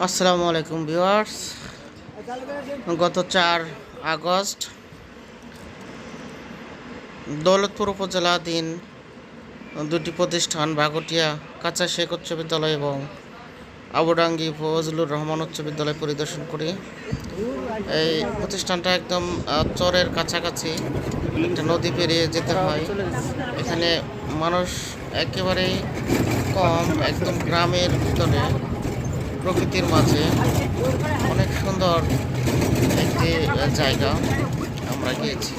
আসসালামু আলাইকুম ভিউয়ার্স। গত 4 আগস্ট দৌলতপুর উপজেলাধীন দুটি প্রতিষ্ঠান ভাগটিয়া কাঁচা শেখ উচ্চ বিদ্যালয় এবং আবুডাঙ্গি ফজলুর রহমান উচ্চ বিদ্যালয় পরিদর্শন করি। এই প্রতিষ্ঠানটা একদম চরের কাছাকাছি, একটা নদী পেরিয়ে যেতে হয়। এখানে মানুষ একেবারেই কম, একদম গ্রামের ভিতরে প্রকৃতির মাঝে অনেক সুন্দর একটি জায়গা। আমরা গিয়েছি,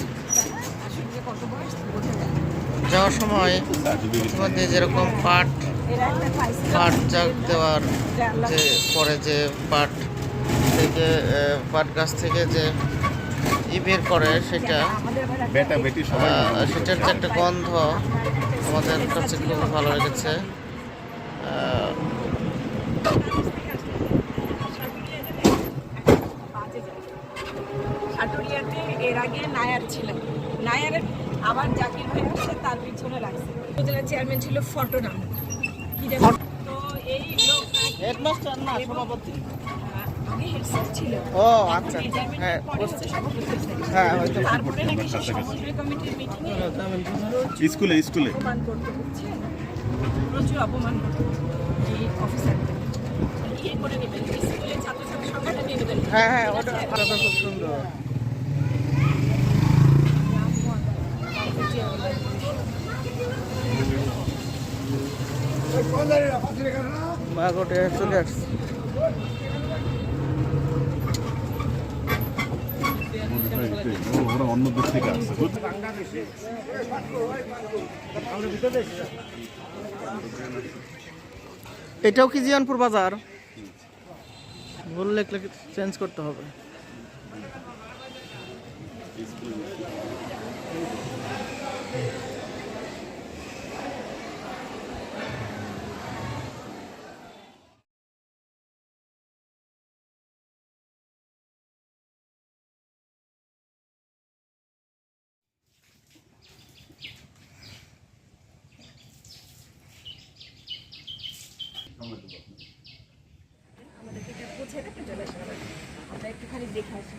যাওয়ার সময় ইতিমধ্যে যেরকম পাট জাগ দেওয়ার যে পরে যে পাট থেকে পাট গাছ থেকে যে বের করে সেটার যে একটা গন্ধ আমাদের কাছে খুব ভালো লেগেছে। সাটুরিয়াতে এর আগে নায়ার ছিলেন, নায়ারের আবার জাকির ভাই আসে তার পিছনে লাগছে। উপজেলা চেয়ারম্যান ছিল ফটো নাম কি জানি, তো এই লোক হেডমাস্টার না সভাপতি, আগে হেড স্যার ছিল। ও আচ্ছা, হ্যাঁ হ্যাঁ হয়তো। তারপরে নাকি সমন্বয় কমিটির মিটিংয়ে স্কুলে অপমান করতে হচ্ছে, প্রচুর অপমান করতে এই অফিসার ইয়ে করে নেবেন, স্কুলের ছাত্রছাত্রী সংখ্যাটা নিয়ে নেবেন। হ্যাঁ হ্যাঁ, ওটা খুব সুন্দর। মাগোটে চলে আসছে। ওরা অন্য দেশ থেকে আসছে। এটাও কি জিয়ানপুর বাজার? ভুল লেখলে চেঞ্জ করতে হবে। আমাদেরকে এটা পৌঁছে দেবে, চলে আসবে, আমরা একটুখানি দেখে আসি।